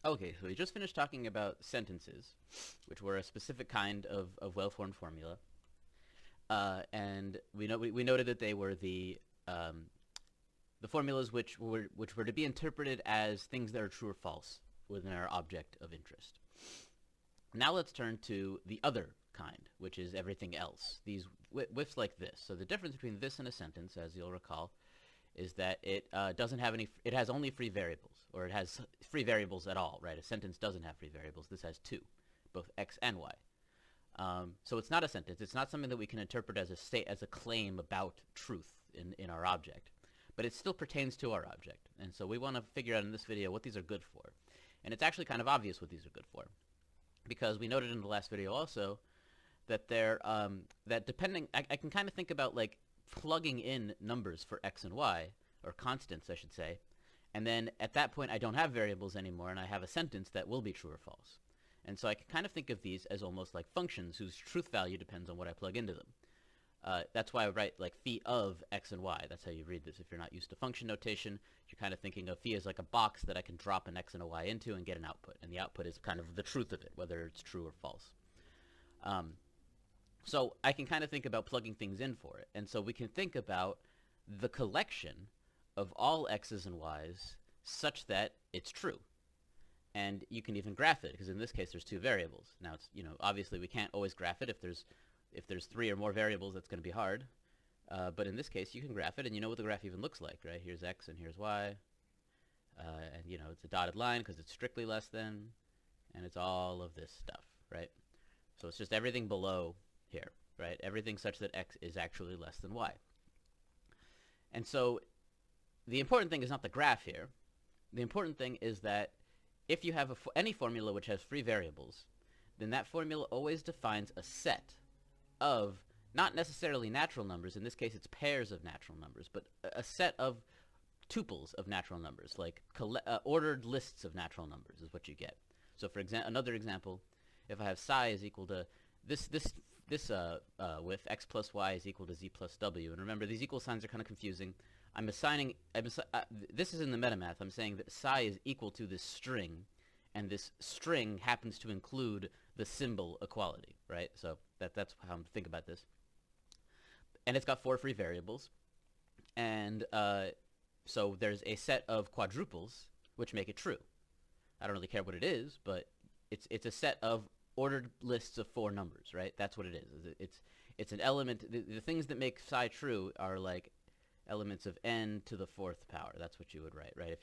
Okay, so we just finished talking about sentences, which were a specific kind of well-formed formula, and we noted that they were the formulas which were to be interpreted as things that are true or false within our object of interest. Now let's turn to the other kind, which is everything else. These whiffs like this. So the difference between this and a sentence, as you'll recall, is that it doesn't have any. It has only free variables, or it has free variables at all, right? A sentence doesn't have free variables. This has two, both x and y. So it's not a sentence. It's not something that we can interpret as a claim about truth in our object, but it still pertains to our object. And so we want to figure out in this video what these are good for. And it's actually kind of obvious what these are good for, because we noted in the last video also that that depending, I can kind of think about like plugging in numbers for x and y, or constants I should say, and then at that point I don't have variables anymore and I have a sentence that will be true or false. And so I can kind of think of these as almost like functions whose truth value depends on what I plug into them. That's why I write like phi of x and y. That's how you read this. If you're not used to function notation, you're kind of thinking of phi as like a box that I can drop an x and a y into and get an output. And the output is kind of the truth of it, whether it's true or false. So I can kind of think about plugging things in for it. And so we can think about the collection of all x's and y's such that it's true. And you can even graph it, because in this case there's two variables. Now it's, obviously we can't always graph it. If there's three or more variables, that's going to be hard. But in this case you can graph it, and you know what the graph even looks like, right? Here's x and here's y. And it's a dotted line because it's strictly less than, and it's all of this stuff, right? So it's just everything below here, right? Everything such that x is actually less than y. And so the important thing is not the graph here. The important thing is that if you have any formula which has free variables, then that formula always defines a set of not necessarily natural numbers. In this case it's pairs of natural numbers, but a set of tuples of natural numbers, like ordered lists of natural numbers is what you get. So for another example, if I have psi is equal to this with x plus y is equal to z plus w, and remember these equal signs are kind of confusing. This is in the metamath. I'm saying that psi is equal to this string, and this string happens to include the symbol equality, right? So that's how I'm thinking about this. And it's got four free variables, and so there's a set of quadruples which make it true. I don't really care what it is, but it's a set of ordered lists of four numbers, right? That's what it is. It's an element. The things that make psi true are like elements of n to the fourth power. That's what you would write, right?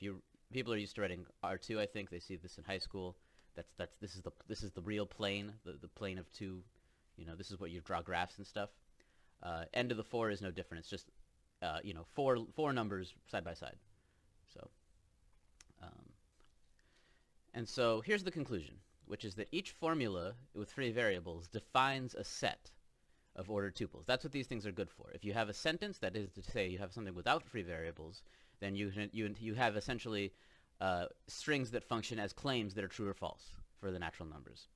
People are used to writing R2, I think they see this in high school. This is the real plane, the plane of two. This is what you draw graphs and stuff. N to the 4 is no different. It's just four numbers side by side. So and so here's the conclusion, which is that each formula with free variables defines a set of ordered tuples. That's what these things are good for. If you have a sentence, that is to say you have something without free variables, then you have essentially strings that function as claims that are true or false for the natural numbers.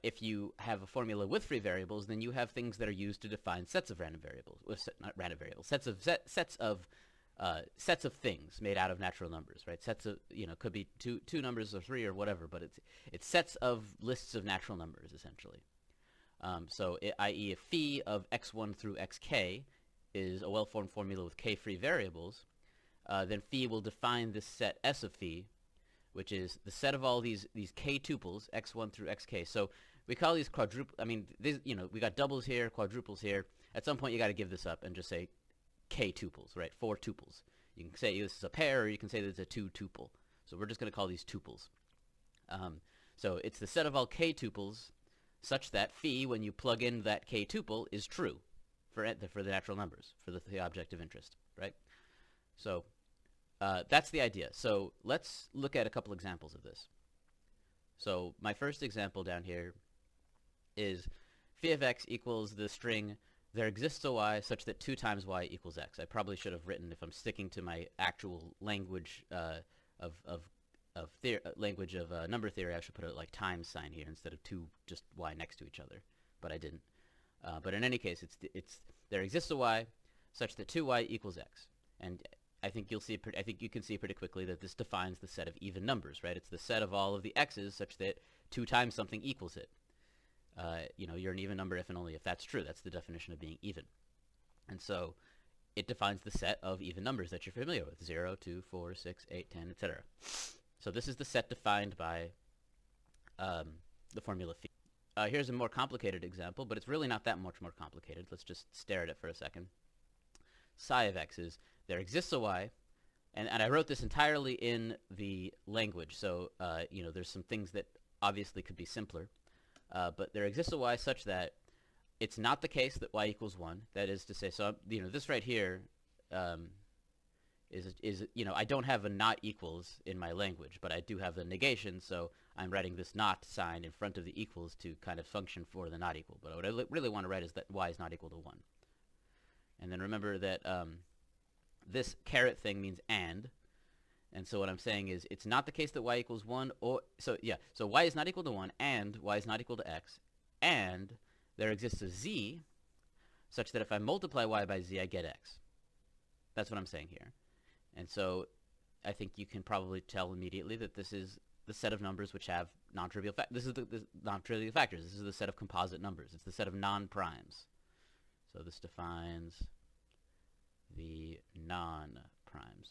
If you have a formula with free variables, then you have things that are used to define sets of random variables, not random variables, sets of things made out of natural numbers, right? Sets of, could be two numbers or three or whatever, but it's sets of lists of natural numbers essentially. I.e. if phi of x1 through xk is a well-formed formula with k free variables, then phi will define this set S of phi, which is the set of all these k tuples, x1 through xk. So we call these we got doubles here, quadruples here. At some point you got to give this up and just say k tuples, right? 4 tuples. You can say this is a pair, or you can say that it's a 2 tuple. So we're just going to call these tuples. So it's the set of all k tuples such that phi, when you plug in that k tuple, is true for the natural numbers, for the object of interest, right? So that's the idea. So let's look at a couple examples of this. So my first example down here is phi of x equals the string there exists a y such that 2 times y equals x. I probably should have written, if I'm sticking to my actual language language of number theory, I should put a like times sign here instead of 2 just y next to each other, but I didn't. But in any case, it's there exists a y such that 2y equals x, and I think you can see pretty quickly that this defines the set of even numbers, right? It's the set of all of the x's such that 2 times something equals it. You're an even number if and only if that's true. That's the definition of being even. And so it defines the set of even numbers that you're familiar with: 0, 2, 4, 6, 8, 10, etc. So this is the set defined by the formula phi. Here's a more complicated example, but it's really not that much more complicated. Let's just stare at it for a second. Psi of x is, there exists a y, and I wrote this entirely in the language, so there's some things that obviously could be simpler, but there exists a y such that it's not the case that y equals 1. That is to say, so this right here is I don't have a not equals in my language, but I do have a negation, so I'm writing this not sign in front of the equals to kind of function for the not equal. But what I really want to write is that y is not equal to 1. And then remember that this caret thing means and so what I'm saying is it's not the case that y equals 1, so y is not equal to 1, and y is not equal to x, and there exists a z such that if I multiply y by z, I get x. That's what I'm saying here. And so I think you can probably tell immediately that this is the set of numbers which have non-trivial factors. This is the non-trivial factors. This is the set of composite numbers. It's the set of non-primes. So this defines the non-primes.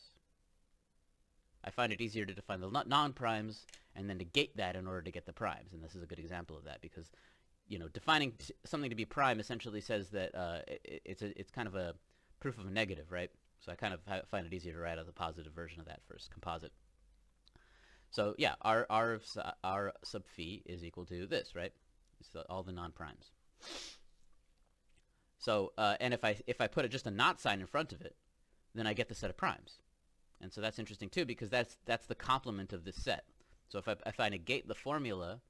I find it easier to define the non-primes and then negate that in order to get the primes. And this is a good example of that because, defining something to be prime essentially says that it's kind of a proof of a negative, right? So I kind of find it easier to write out the positive version of that first, composite. So yeah, R sub phi is equal to this, right? It's all the non-primes. So and if I put just a not sign in front of it, then I get the set of primes. And so that's interesting too because that's the complement of this set. So if I negate the formula,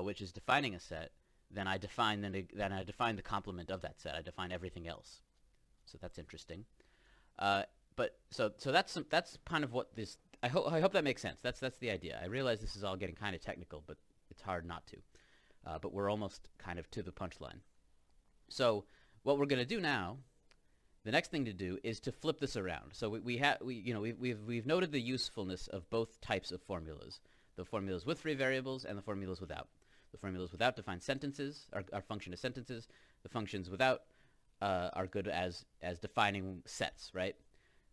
which is defining a set, then I define the complement of that set. I define everything else. So that's interesting. But so that's kind of what this. I hope that makes sense. That's the idea. I realize this is all getting kind of technical, but it's hard not to. But we're almost kind of to the punchline. So what we're going to do now, the next thing to do is to flip this around. So we've noted the usefulness of both types of formulas: the formulas with free variables and the formulas without. The formulas without define sentences, are function as sentences. The functions without are good as defining sets, right?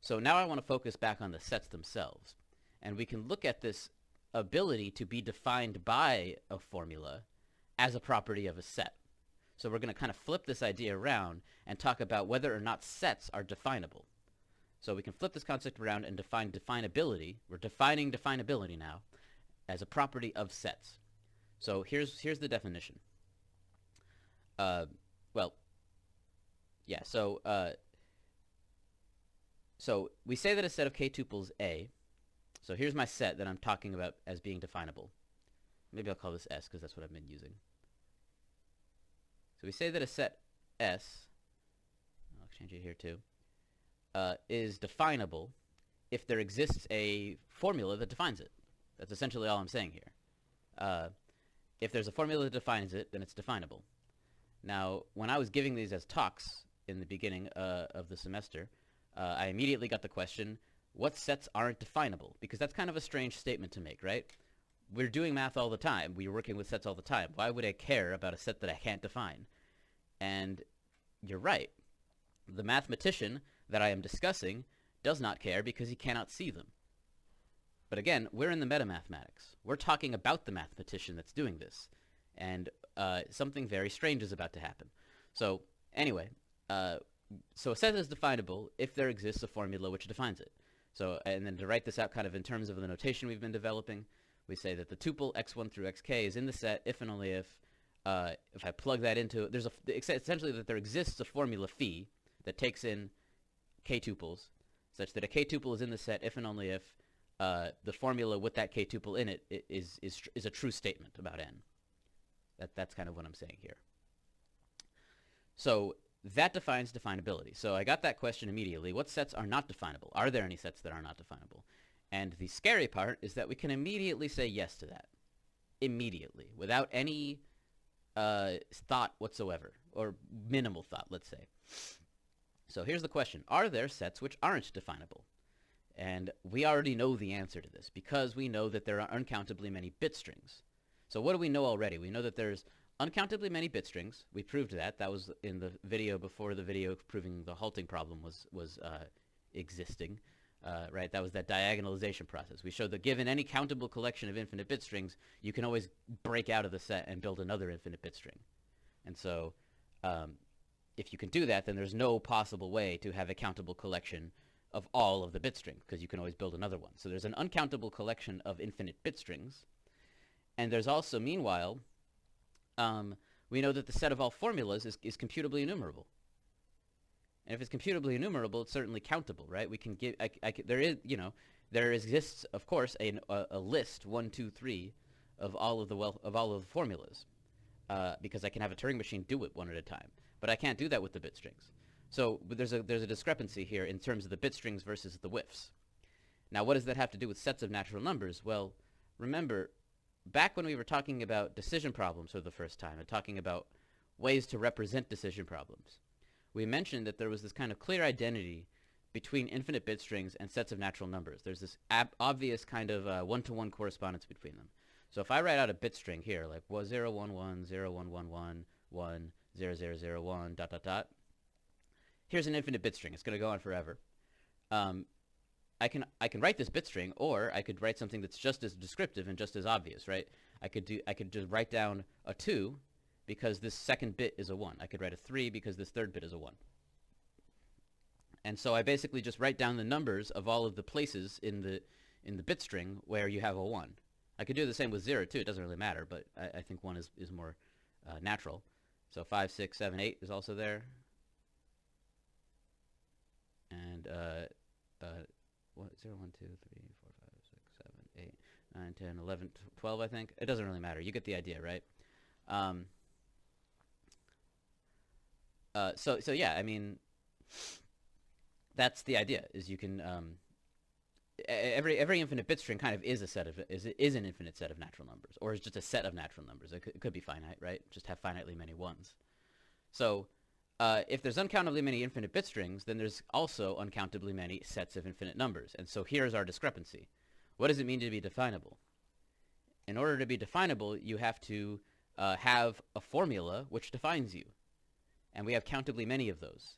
So now I want to focus back on the sets themselves. And we can look at this ability to be defined by a formula as a property of a set. So we're going to kind of flip this idea around and talk about whether or not sets are definable. So we can flip this concept around and define definability. We're defining definability now as a property of sets. So here's the definition. So we say that a set of k tuples A. So here's my set that I'm talking about as being definable. Maybe I'll call this S because that's what I've been using. So we say that a set S, I'll change it here too, is definable if there exists a formula that defines it. That's essentially all I'm saying here. If there's a formula that defines it, then it's definable. Now, when I was giving these as talks in the beginning of the semester, I immediately got the question, what sets aren't definable? Because that's kind of a strange statement to make, right? We're doing math all the time. We're working with sets all the time. Why would I care about a set that I can't define? And you're right. The mathematician that I am discussing does not care because he cannot see them. But again, we're in the metamathematics. We're talking about the mathematician that's doing this. And something very strange is about to happen. So anyway, so a set is definable if there exists a formula which defines it. So, and then to write this out kind of in terms of the notation we've been developing, we say that the tuple x1 through xk is in the set if and only if I plug that into, essentially that there exists a formula phi that takes in k tuples, such that a k tuple is in the set if and only if the formula with that k tuple in it is a true statement about n. That's kind of what I'm saying here. So that defines definability. So I got that question immediately. What sets are not definable? Are there any sets that are not definable? And the scary part is that we can immediately say yes to that. Immediately. Without any thought whatsoever. Or minimal thought, let's say. So here's the question. Are there sets which aren't definable? And we already know the answer to this because we know that there are uncountably many bit strings. So what do we know already? We know that there's uncountably many bit strings. We proved that. That was in the video before the video proving the halting problem was existing. Right? That was that diagonalization process. We showed that given any countable collection of infinite bit strings, you can always break out of the set and build another infinite bit string. And so if you can do that, then there's no possible way to have a countable collection of all of the bit strings, because you can always build another one. So there's an uncountable collection of infinite bit strings. And there's also, meanwhile, we know that the set of all formulas is computably enumerable. And if it's computably enumerable, it's certainly countable, right? We can give, there exists, of course, a list 1, 2, 3 of all of the formulas, because I can have a Turing machine do it one at a time. But I can't do that with the bit strings. So there's a discrepancy here in terms of the bit strings versus the whiffs. Now, what does that have to do with sets of natural numbers? Well, remember, back when we were talking about decision problems for the first time and talking about ways to represent decision problems, we mentioned that there was this kind of clear identity between infinite bit strings and sets of natural numbers. There's this obvious kind of one-to-one correspondence between them. So if I write out a bit string here, like 0, 1, 1, 0, 1, 1, 1, 1, 0, 0, 0, 1, dot, dot, dot, here's an infinite bit string. It's going to go on forever. I can write this bit string, or I could write something that's just as descriptive and just as obvious, right? I could just write down a 2 because this second bit is a 1. I could write a 3 because this third bit is a 1. And so I basically just write down the numbers of all of the places in the bit string where you have a 1. I could do the same with 0 too. It doesn't really matter, but I think 1 is more natural. So 5, 6, 7, 8 is also there. And 0, 1, 2, 3, 4, 5, 6, 7, 8, 9, 10, 11, 12, I think. It doesn't really matter. You get the idea, right? So yeah, I mean, that's the idea. Is you can every infinite bit string kind of is an infinite set of natural numbers, or is just a set of natural numbers. It could be finite, right? Just have finitely many ones. So if there's uncountably many infinite bit strings, then there's also uncountably many sets of infinite numbers. And so here's our discrepancy. What does it mean to be definable? In order to be definable, you have to have a formula which defines you. And we have countably many of those.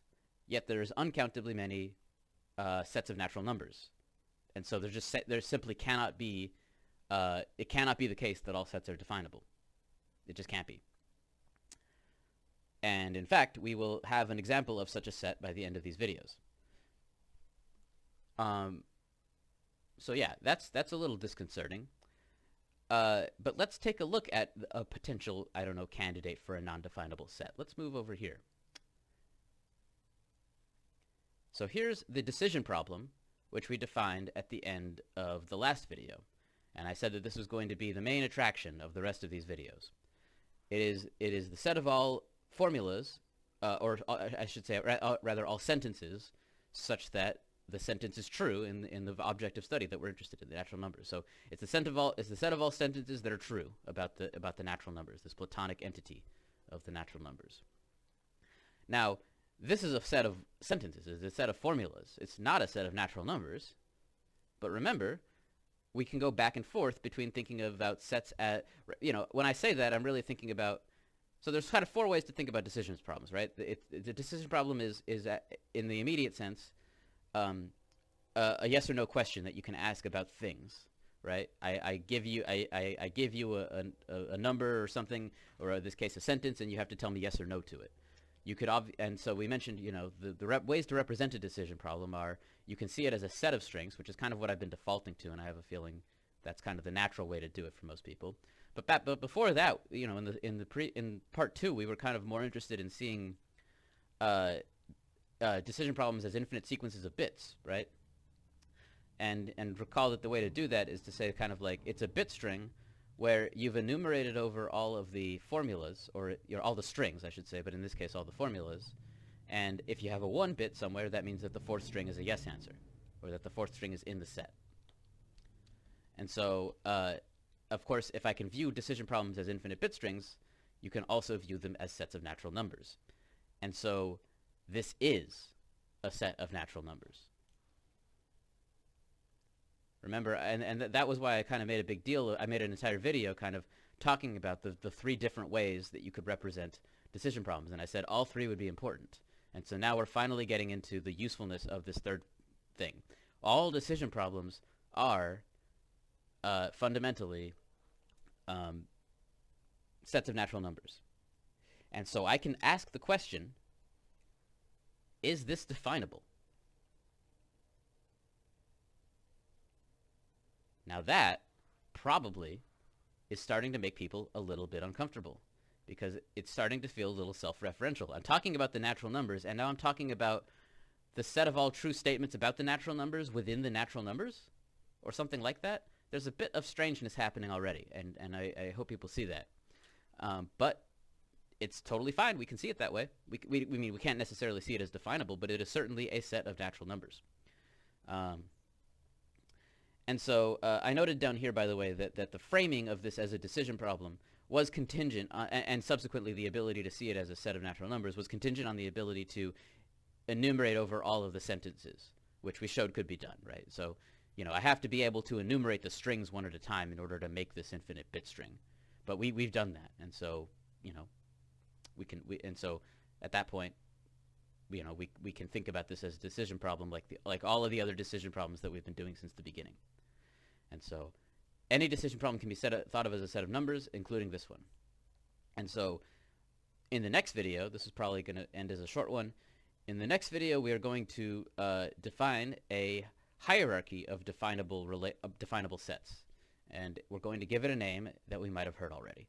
Yet there's uncountably many sets of natural numbers. And so there simply cannot be, it cannot be the case that all sets are definable. It just can't be. And in fact, we will have an example of such a set by the end of these videos. So yeah, that's a little disconcerting. But let's take a look at a potential, I don't know, candidate for a non-definable set. Let's move over here. So here's the decision problem, which we defined at the end of the last video. And I said that this was going to be the main attraction of the rest of these videos. It is the set of all formulas, or I should say rather all sentences, such that the sentence is true in the object of study that we're interested in, the natural numbers. So it's the set of all sentences that are true about the natural numbers, this Platonic entity of the natural numbers. Now, this is a set of sentences, it's a set of formulas. It's not a set of natural numbers. But remember, we can go back and forth between thinking about sets at, when I say that, I'm really thinking about, so there's kind of 4 ways to think about decision problems, right? The decision problem is in the immediate sense, a yes or no question that you can ask about things, right? I give you a number or something, or in this case a sentence, and you have to tell me yes or no to it. You could and so we mentioned, the ways to represent a decision problem are, you can see it as a set of strings, which is kind of what I've been defaulting to, and I have a feeling that's kind of the natural way to do it for most people. But before that, in part 2, we were kind of more interested in seeing decision problems as infinite sequences of bits, right? And recall that the way to do that is to say kind of like it's a bit string where you've enumerated over all of the formulas, or all the strings, I should say, but in this case all the formulas. And if you have a 1 bit somewhere, that means that the 4th string is a yes answer, or that the 4th string is in the set. And so, of course, if I can view decision problems as infinite bit strings, you can also view them as sets of natural numbers. And so this is a set of natural numbers. Remember, and that was why I kind of made a big deal. I made an entire video kind of talking about the three different ways that you could represent decision problems. And I said all three would be important. And so now we're finally getting into the usefulness of this third thing. All decision problems are fundamentally sets of natural numbers. And so I can ask the question, is this definable? Now that probably is starting to make people a little bit uncomfortable because it's starting to feel a little self-referential. I'm talking about the natural numbers, and now I'm talking about the set of all true statements about the natural numbers within the natural numbers, or something like that. There's a bit of strangeness happening already, and I hope people see that. But it's totally fine. We can see it that way. We mean we can't necessarily see it as definable, but it is certainly a set of natural numbers. And so I noted down here, by the way, that the framing of this as a decision problem was contingent, and subsequently the ability to see it as a set of natural numbers was contingent on the ability to enumerate over all of the sentences, which we showed could be done, right? So, I have to be able to enumerate the strings one at a time in order to make this infinite bit string. But we've done that, and so, and so at that point, we can think about this as a decision problem like all of the other decision problems that we've been doing since the beginning. And so any decision problem can be thought of as a set of numbers, including this one. And so in the next video, this is probably going to end as a short one. In the next video, we are going to define a hierarchy of definable sets. And we're going to give it a name that we might have heard already.